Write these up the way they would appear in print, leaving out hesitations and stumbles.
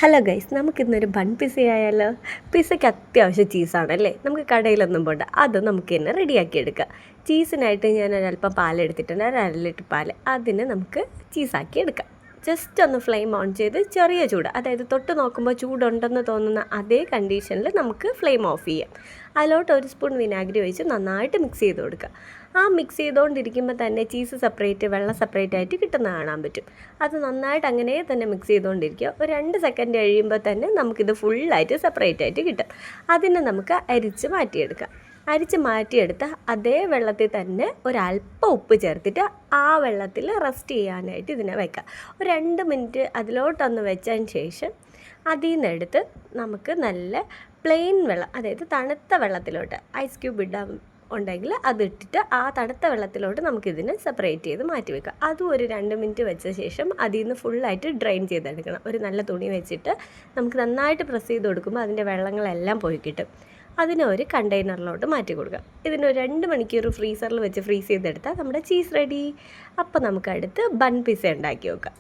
Hello guys, നമുക്കിന്നൊരു bun pizza ആയാലോ? പിസ്സയ്ക്ക് അത്യാവശ്യം ചീസാണല്ലേ, നമുക്ക് കടയിലൊന്നും പോണ്ട, അത് നമുക്ക് തന്നെ റെഡിയാക്കി എടുക്കാം. ചീസിനായിട്ട് ഞാൻ ഒരല്പം പാലെടുത്തിട്ടുണ്ട്, ഒരു 1/2 ലിറ്റർ പാൽ. അതിന് നമുക്ക് ചീസാക്കി എടുക്കാം. ജസ്റ്റ് ഒന്ന് ഫ്ലെയിം ഓൺ ചെയ്ത് ചെറിയ ചൂട്, അതായത് തൊട്ട് നോക്കുമ്പോൾ ചൂടുണ്ടെന്ന് തോന്നുന്ന അതേ കണ്ടീഷനിൽ നമുക്ക് ഫ്ലെയിം ഓഫ് ചെയ്യാം. അതിലോട്ട് 1 സ്പൂൺ വിനാഗിരി ഒഴിച്ച് നന്നായിട്ട് മിക്സ് ചെയ്ത് കൊടുക്കുക. ആ മിക്സ് ചെയ്തുകൊണ്ടിരിക്കുമ്പോൾ തന്നെ ചീസ് സെപ്പറേറ്റ്, വെള്ളം സെപ്പറേറ്റ് ആയിട്ട് കിട്ടുന്ന കാണാൻ പറ്റും. അത് നന്നായിട്ട് അങ്ങനെ തന്നെ മിക്സ് ചെയ്തുകൊണ്ടിരിക്കുക. ഒരു 2 സെക്കൻഡ് കഴിയുമ്പോൾ തന്നെ നമുക്കിത് ഫുള്ളായിട്ട് സെപ്പറേറ്റ് ആയിട്ട് കിട്ടും. അതിനെ നമുക്ക് അരിച്ച് മാറ്റിയെടുക്കാം. അരിച്ച് മാറ്റിയെടുത്ത് അതേ വെള്ളത്തിൽ തന്നെ ഒരല്പം ഉപ്പ് ചേർത്തിട്ട് ആ വെള്ളത്തിൽ റെസ്റ്റ് ചെയ്യാനായിട്ട് ഇതിനെ വയ്ക്കാം. ഒരു 2 മിനിറ്റ് അതിലോട്ടൊന്ന് വെച്ചതിന് ശേഷം അതിൽ നിന്നെടുത്ത് നമുക്ക് നല്ല പ്ലെയിൻ വെള്ളം, അതായത് തണുത്ത വെള്ളത്തിലോട്ട് ഐസ് ക്യൂബ് ഇടാൻ ഉണ്ടെങ്കിൽ അതിട്ടിട്ട് ആ തണുത്ത വെള്ളത്തിലോട്ട് നമുക്കിതിനെ സെപ്പറേറ്റ് ചെയ്ത് മാറ്റി വെക്കാം. അതും ഒരു 2 മിനിറ്റ് വെച്ച ശേഷം അതിൽ നിന്ന് ഫുള്ളായിട്ട് ഡ്രെയിൻ ചെയ്തെടുക്കണം. ഒരു നല്ല തുണി വെച്ചിട്ട് നമുക്ക് നന്നായിട്ട് പ്രസ് ചെയ്ത് കൊടുക്കുമ്പോൾ അതിൻ്റെ വെള്ളങ്ങളെല്ലാം പോയി കിട്ടും. അതിനെ ഒരു കണ്ടെയ്നറിലോട്ട് മാറ്റി കൊടുക്കാം. ഇതിന് ഒരു 2 മണിക്കൂർ ഫ്രീസറിൽ വെച്ച് ഫ്രീസ് ചെയ്തെടുത്താൽ നമ്മുടെ ചീസ് റെഡി. അപ്പോൾ നമുക്ക് അടുത്ത് ബൺ പിസ്സ ഉണ്ടാക്കി വെക്കാം.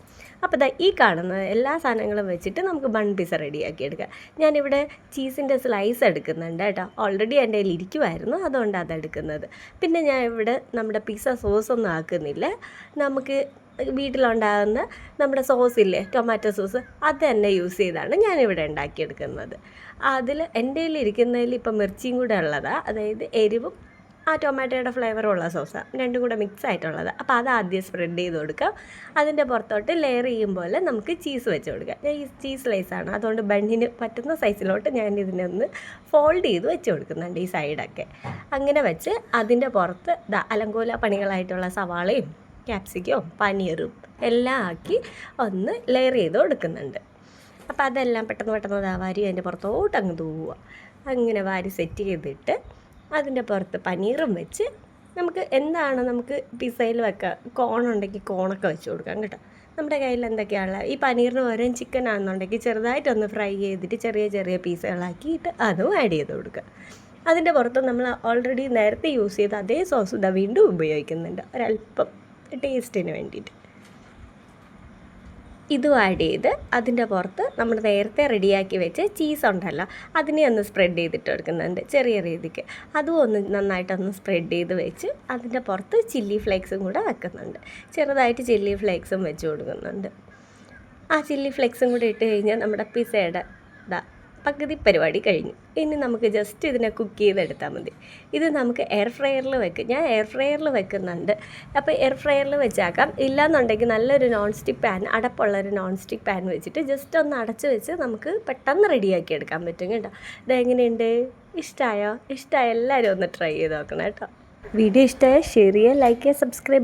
അപ്പോൾ ഈ കാണുന്ന എല്ലാ സാധനങ്ങളും വെച്ചിട്ട് നമുക്ക് ബൺ പിസ്സ റെഡിയാക്കി എടുക്കാം. ഞാനിവിടെ ചീസിൻ്റെ സ്ലൈസ് എടുക്കുന്നുണ്ട് കേട്ടോ. ഓൾറെഡി എൻ്റെ കയ്യിൽ ഇരിക്കുമായിരുന്നു, അതുകൊണ്ടാണ് അതെടുക്കുന്നത്. പിന്നെ ഞാൻ ഇവിടെ നമ്മുടെ പിസ്സ സോസൊന്നും ആക്കുന്നില്ല. നമുക്ക് വീട്ടിലുണ്ടാകുന്ന നമ്മുടെ സോസില്ലേ, ടൊമാറ്റോ സോസ്, അത് തന്നെ യൂസ് ചെയ്താണ് ഞാനിവിടെ ഉണ്ടാക്കിയെടുക്കുന്നത്. അതിൽ എൻ്റെ കയ്യിൽ ഇരിക്കുന്നതിൽ ഇപ്പം മിർച്ചിയും കൂടെ ഉള്ളതാണ്, അതായത് എരിവും ആ ടൊമാറ്റോയുടെ ഫ്ലേവറുള്ള സോസാണ്, രണ്ടും കൂടെ മിക്സ് ആയിട്ടുള്ളത്. അപ്പോൾ അത് ആദ്യം സ്പ്രെഡ് ചെയ്ത് കൊടുക്കാം. അതിൻ്റെ പുറത്തോട്ട് ലെയർ ചെയ്യുമ്പോൾ നമുക്ക് ചീസ് വെച്ച് കൊടുക്കാം. ഞാൻ ഈ ചീസ് സ്ലൈസാണ്, അതുകൊണ്ട് ബണ്ണിന് പറ്റുന്ന സൈസിലോട്ട് ഞാൻ ഇതിനൊന്ന് ഫോൾഡ് ചെയ്ത് വെച്ച് കൊടുക്കുന്നുണ്ട് ഈ സൈഡൊക്കെ. അങ്ങനെ വെച്ച് അതിൻ്റെ പുറത്ത് അലങ്കോല പണികളായിട്ടുള്ള സവാളയും ക്യാപ്സിക്കവും പനീറും എല്ലാം ആക്കി ഒന്ന് ലെയർ ചെയ്ത് കൊടുക്കുന്നുണ്ട്. അപ്പോൾ അതെല്ലാം പെട്ടെന്ന് വാരി അതിൻ്റെ പുറത്തോട്ട് അങ്ങ് തൂവുക. അങ്ങനെ വാരി സെറ്റ് ചെയ്തിട്ട് അതിൻ്റെ പുറത്ത് പനീറും വെച്ച് നമുക്ക് എന്താണ് നമുക്ക് പിസ്സയിൽ വെക്കാം. കോണുണ്ടെങ്കിൽ കോണൊക്കെ വെച്ച് കൊടുക്കാം കേട്ടോ. നമ്മുടെ കയ്യിൽ എന്തൊക്കെയാണുള്ളത്, ഈ പനീറിന് പകരം ചിക്കൻ ആണെന്നുണ്ടെങ്കിൽ ചെറുതായിട്ടൊന്ന് ഫ്രൈ ചെയ്തിട്ട് ചെറിയ ചെറിയ പീസുകളാക്കിയിട്ട് അതും ആഡ് ചെയ്ത് കൊടുക്കുക. അതിൻ്റെ പുറത്ത് നമ്മൾ ഓൾറെഡി നേരത്തെ യൂസ് ചെയ്ത അതേ സോസ് വീണ്ടും ഉപയോഗിക്കുന്നുണ്ട്, ഒരല്പം ടേസ്റ്റിന് വേണ്ടിയിട്ട്. ഇതും ആഡ് ചെയ്ത് അതിൻ്റെ പുറത്ത് നമ്മൾ നേരത്തെ റെഡിയാക്കി വെച്ച് ചീസ് ഉണ്ടല്ലോ, അതിനെ ഒന്ന് സ്പ്രെഡ് ചെയ്തിട്ട് എടുക്കുന്നുണ്ട് ചെറിയ രീതിക്ക്. അതും ഒന്ന് നന്നായിട്ടൊന്ന് സ്പ്രെഡ് ചെയ്ത് വെച്ച് അതിൻ്റെ പുറത്ത് ചില്ലി ഫ്ലേക്സും കൂടെ വെക്കുന്നുണ്ട്. ചെറുതായിട്ട് ചില്ലി ഫ്ലേക്സും വെച്ച് കൊടുക്കുന്നുണ്ട്. ആ ചില്ലി ഫ്ലേക്സും കൂടെ ഇട്ട് കഴിഞ്ഞാൽ നമ്മുടെ പിസ്സയുടെ പകുതി പരിപാടി കഴിഞ്ഞു. ഇനി നമുക്ക് ജസ്റ്റ് ഇതിനെ കുക്ക് ചെയ്തെടുത്താൽ മതി. ഇത് നമുക്ക് എയർ ഫ്രയറിൽ വെക്കും. ഞാൻ എയർ ഫ്രയറിൽ വെക്കുന്നുണ്ട്. അപ്പോൾ എയർ ഫ്രയറിൽ വെച്ചാക്കാം. ഇല്ലയെന്നുണ്ടെങ്കിൽ നല്ലൊരു നോൺ സ്റ്റിക്ക് പാൻ, അടപ്പുള്ളൊരു നോൺ സ്റ്റിക്ക് പാൻ വെച്ചിട്ട് ജസ്റ്റ് ഒന്ന് അടച്ച് വെച്ച് നമുക്ക് പെട്ടെന്ന് റെഡിയാക്കി എടുക്കാൻ പറ്റും കേട്ടോ. ഇതെങ്ങനെയുണ്ട്? ഇഷ്ടമായോ? എല്ലാവരും ഒന്ന് ട്രൈ ചെയ്ത് നോക്കണം കേട്ടോ. വീഡിയോ ഇഷ്ടമായാൽ ഷെയർ ചെയ്യുക, ലൈക്ക് ചെയ്യുക, സബ്സ്ക്രൈബ്